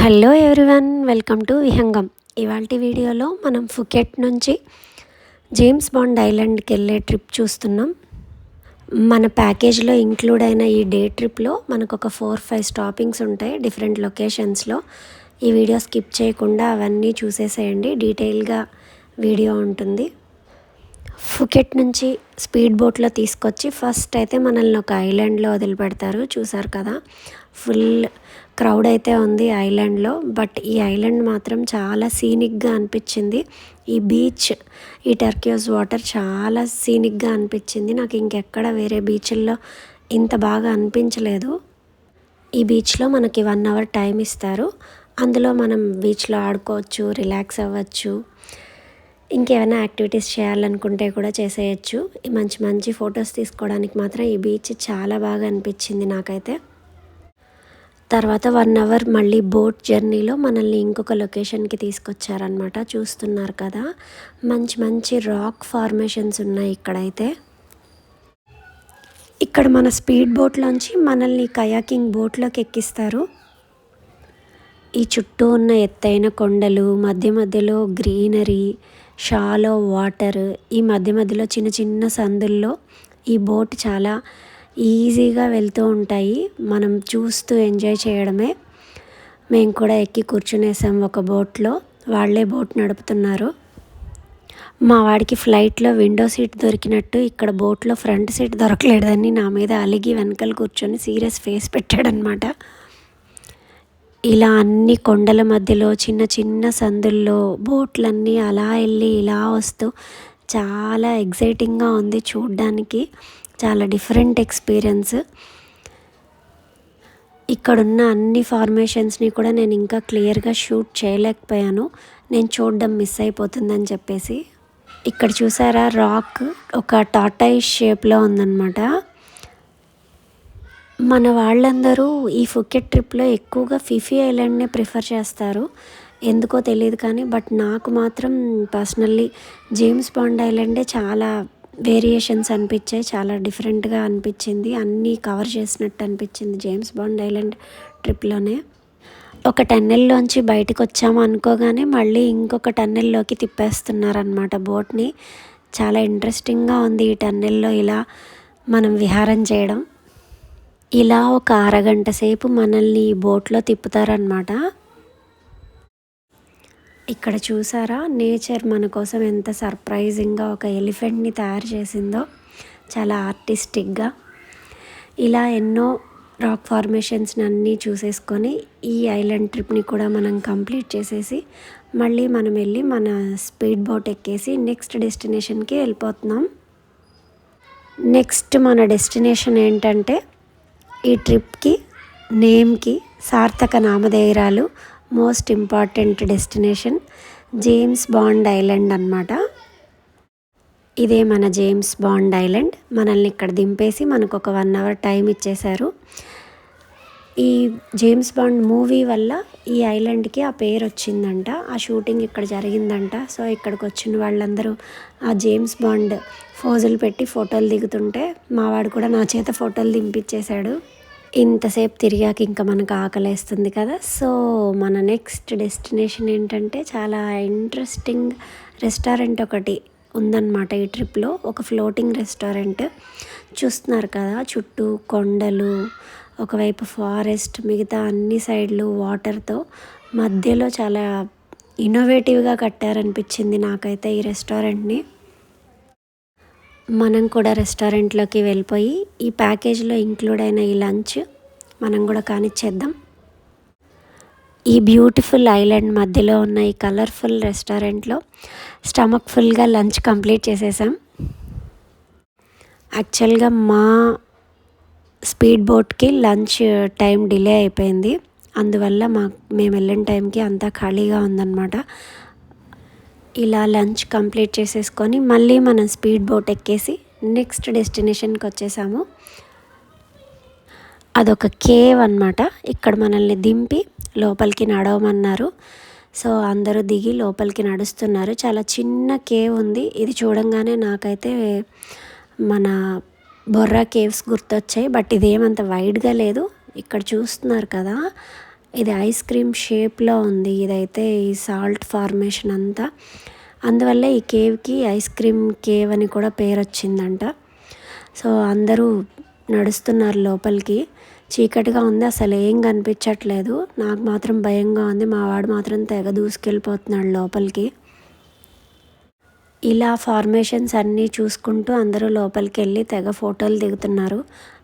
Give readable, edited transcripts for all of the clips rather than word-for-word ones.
Hello everyone, welcome to Vihangam. ఇవాల్టి వీడియోలో మనం ఫుకెట్ నుంచి జేమ్స్ బాండ్ ఐలాండ్కి వెళ్ళే ట్రిప్ చూస్తున్నాం. మన ప్యాకేజ్లో ఇంక్లూడ్ అయిన ఈ డే ట్రిప్లో మనకు ఒక 4-5 స్టాపింగ్స్ ఉంటాయి డిఫరెంట్ లొకేషన్స్లో. ఈ వీడియో స్కిప్ చేయకుండా అవన్నీ చూసేసేయండి, డీటెయిల్గా వీడియో ఉంటుంది. ఫుకెట్ నుంచి స్పీడ్ బోట్లో తీసుకొచ్చి ఫస్ట్ అయితే మనల్ని ఒక ఐలాండ్లో వదిలిపెడతారు. చూసారు కదా, ఫుల్ క్రౌడ్ అయితే ఉంది ఐలాండ్లో. బట్ ఈ ఐలాండ్ మాత్రం చాలా సీనిక్గా అనిపించింది. ఈ బీచ్, ఈ టర్క్యూస్ వాటర్ చాలా సీనిక్గా అనిపించింది. నాకు ఇంకెక్కడ వేరే బీచ్ల్లో ఇంత బాగా అనిపించలేదు. ఈ బీచ్లో మనకి 1 అవర్ టైం ఇస్తారు. అందులో మనం బీచ్లో ఆడుకోవచ్చు, రిలాక్స్ అవ్వచ్చు, ఇంకేమైనా యాక్టివిటీస్ చేయాలనుకుంటే కూడా చేసేయచ్చు. మంచి మంచి ఫొటోస్ తీసుకోవడానికి మాత్రం ఈ బీచ్ చాలా బాగా అనిపించింది నాకైతే. తర్వాత 1 అవర్ మళ్ళీ బోట్ జర్నీలో మనల్ని ఇంకొక లొకేషన్కి తీసుకొచ్చారనమాట. చూస్తున్నారు కదా, మంచి మంచి రాక్ ఫార్మేషన్స్ ఉన్నాయి ఇక్కడైతే. ఇక్కడ మన స్పీడ్ బోట్లోంచి మనల్ని కయాకింగ్ బోట్లోకి ఎక్కిస్తారు. ఈ చుట్టూ ఉన్న ఎత్తైన కొండలు, మధ్య మధ్యలో గ్రీనరీ, షాలో వాటర్, ఈ మధ్య మధ్యలో చిన్న చిన్న సందుల్లో ఈ బోట్ చాలా ఈజీగా వెళ్తూ ఉంటాయి. మనం చూస్తూ ఎంజాయ్ చేయడమే. మేము కూడా ఎక్కి కూర్చునేసాం ఒక బోట్లో. వాళ్ళే బోట్ నడుపుతున్నారు. మా వాడికి ఫ్లైట్లో విండో సీట్ దొరికినట్టు ఇక్కడ బోట్లో ఫ్రంట్ సీట్ దొరకలేదని నా మీద అలిగి వెనకాల కూర్చొని సీరియస్ ఫేస్ పెట్టాడనమాట. ఇలా అన్ని కొండల మధ్యలో చిన్న చిన్న సందుల్లో బోట్లన్నీ అలా వెళ్ళి ఇలా వస్తూ చాలా ఎగ్జైటింగ్గా ఉంది చూడ్డానికి. చాలా డిఫరెంట్ ఎక్స్పీరియన్స్. ఇక్కడున్న అన్ని ఫార్మేషన్స్ని కూడా నేను ఇంకా క్లియర్గా షూట్ చేయలేకపోయాను, నేను చూడడం మిస్ అయిపోతుందని చెప్పేసి. ఇక్కడ చూసారా, రాక్ ఒక టార్టాయిస్ షేప్లో ఉందన్నమాట. మన వాళ్ళందరూ ఈ ఫుకెట్ ట్రిప్లో ఎక్కువగా ఫిఫీ ఐలాండ్నే ప్రిఫర్ చేస్తారు, ఎందుకో తెలియదు కానీ. బట్ నాకు మాత్రం పర్సనల్లీ జేమ్స్ బాండ్ ఐలాండే చాలా వేరియేషన్స్ అనిపించాయి, చాలా డిఫరెంట్గా అనిపించింది. అన్నీ కవర్ చేసినట్టు అనిపించింది జేమ్స్ బాండ్ ఐలాండ్ ట్రిప్లోనే. ఒక టన్నెల్లోంచి బయటకు వచ్చాము అనుకోగానే మళ్ళీ ఇంకొక టన్నెల్లోకి తిప్పేస్తున్నారనమాట బోట్ని. చాలా ఇంట్రెస్టింగ్గా ఉంది ఈ టన్నెల్లో ఇలా మనం విహారం చేయడం. ఇలా ఒక అరగంట సేపు మనల్ని ఈ బోట్లో తిప్పుతారనమాట. ఇక్కడ చూసారా, నేచర్ మన కోసం ఎంత సర్ప్రైజింగ్గా ఒక ఎలిఫెంట్ని తయారు చేసిందో, చాలా ఆర్టిస్టిక్గా. ఇలా ఎన్నో రాక్ ఫార్మేషన్స్ని అన్నీ చూసేసుకొని ఈ ఐలాండ్ ట్రిప్ని కూడా మనం కంప్లీట్ చేసేసి మళ్ళీ మనం వెళ్ళి మన స్పీడ్ బోట్ ఎక్కేసి నెక్స్ట్ డెస్టినేషన్కి వెళ్ళిపోతున్నాం. నెక్స్ట్ మన డెస్టినేషన్ ఏంటంటే, ఈ ట్రిప్కి నేమ్కి సార్థక నామధేయరాలు, most important destination James Bond island అన్నమాట. ఇదే మన జేమ్స్ బాండ్ ఐలాండ్. మనల్ని ఇక్కడ దింపేసి మనకు ఒక 1 అవర్ టైం ఇచ్చేశారు. ఈ జేమ్స్ బాండ్ మూవీ వల్ల ఈ ఐలాండ్కి ఆ పేరు వచ్చిందంట, ఆ షూటింగ్ ఇక్కడ జరిగిందంట. సో ఇక్కడికి వచ్చిన వాళ్ళందరూ ఆ జేమ్స్ బాండ్ ఫోజులు పెట్టి ఫోటోలు దిగుతుంటే మావాడు కూడా నా చేత ఫోటోలు దింపించేశాడు. ఇంతసేపు తిరిగాక ఇంకా మనకు ఆకలేస్తుంది కదా. సో మన నెక్స్ట్ డెస్టినేషన్ ఏంటంటే, చాలా ఇంట్రెస్టింగ్ రెస్టారెంట్ ఒకటి ఉందన్నమాట ఈ ట్రిప్లో. ఒక ఫ్లోటింగ్ రెస్టారెంట్. చూస్తున్నారు కదా, చుట్టూ కొండలు, ఒకవైపు ఫారెస్ట్, మిగతా అన్ని సైడ్లు వాటర్తో, మధ్యలో చాలా ఇన్నోవేటివ్గా కట్టారనిపించింది నాకైతే ఈ రెస్టారెంట్ని. మనం కూడా రెస్టారెంట్లోకి వెళ్ళిపోయి ఈ ప్యాకేజ్లో ఇంక్లూడ్ అయిన ఈ లంచ్ మనం కూడా కానిచ్చేద్దాం. ఈ బ్యూటిఫుల్ ఐలాండ్ మధ్యలో ఉన్న ఈ కలర్ఫుల్ రెస్టారెంట్లో స్టమక్ ఫుల్గా లంచ్ కంప్లీట్ చేసేసాం. యాక్చువల్గా మా స్పీడ్ బోట్కి లంచ్ టైం డిలే అయిపోయింది, అందువల్ల మేము వెళ్ళిన టైంకి అంతా ఖాళీగా ఉందన్నమాట. ఇలా లంచ్ కంప్లీట్ చేసేసుకొని మళ్ళీ మనం స్పీడ్ బోట్ ఎక్కేసి నెక్స్ట్ డెస్టినేషన్కి వచ్చేసాము. అదొక కేవ్ అన్నమాట. ఇక్కడ మనల్ని దింపి లోపలికి నడవమన్నారు. సో అందరూ దిగి లోపలికి నడుస్తున్నారు. చాలా చిన్న కేవ్ ఉంది. ఇది చూడంగానే నాకైతే మన బొర్రా కేవ్స్ గుర్తొచ్చాయి. బట్ ఇదేమంత వైడ్గా లేదు. ఇక్కడ చూస్తున్నారు కదా, ఇది ఐస్ క్రీమ్ షేప్లో ఉంది. ఇదైతే ఈ సాల్ట్ ఫార్మేషన్ అంతా, అందువల్ల ఈ కేవ్కి ఐస్ క్రీమ్ కేవ్ అని కూడా పేరు వచ్చిందంట. సో అందరూ నడుస్తున్నారు లోపలికి. చీకటిగా ఉంది, అసలు ఏం కనిపించట్లేదు. నాకు మాత్రం భయంగా ఉంది. మా వాడు మాత్రం తెగ దూసుకెళ్ళిపోతున్నాడు లోపలికి. ఇలా ఫార్మేషన్స్ అన్నీ చూసుకుంటూ అందరూ లోపలికి వెళ్ళి తెగ ఫోటోలు దిగుతున్నారు.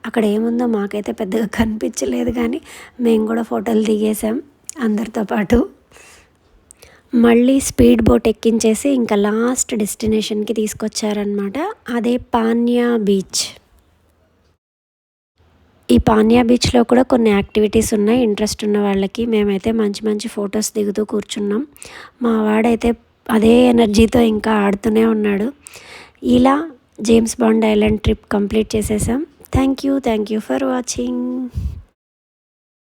అక్కడ ఏముందో మాకైతే పెద్దగా కనిపించలేదు, కానీ మేము కూడా ఫోటోలు దిగేసాం అందరితో పాటు. మళ్ళీ స్పీడ్ బోట్ ఎక్కించేసి ఇంకా లాస్ట్ డెస్టినేషన్కి తీసుకొచ్చారనమాట. అదే పాన్యా బీచ్. ఈ పాన్యా బీచ్లో కూడా కొన్ని యాక్టివిటీస్ ఉన్నాయి ఇంట్రెస్ట్ ఉన్న వాళ్ళకి. మేమైతే మంచి మంచి ఫొటోస్ దిగుతూ కూర్చున్నాం. మా వాడైతే అదే ఎనర్జీతో ఇంకా ఆడుతూనే ఉన్నాడు. ఇలా James Bond island trip complete చేసేసాం. Thank you for watching.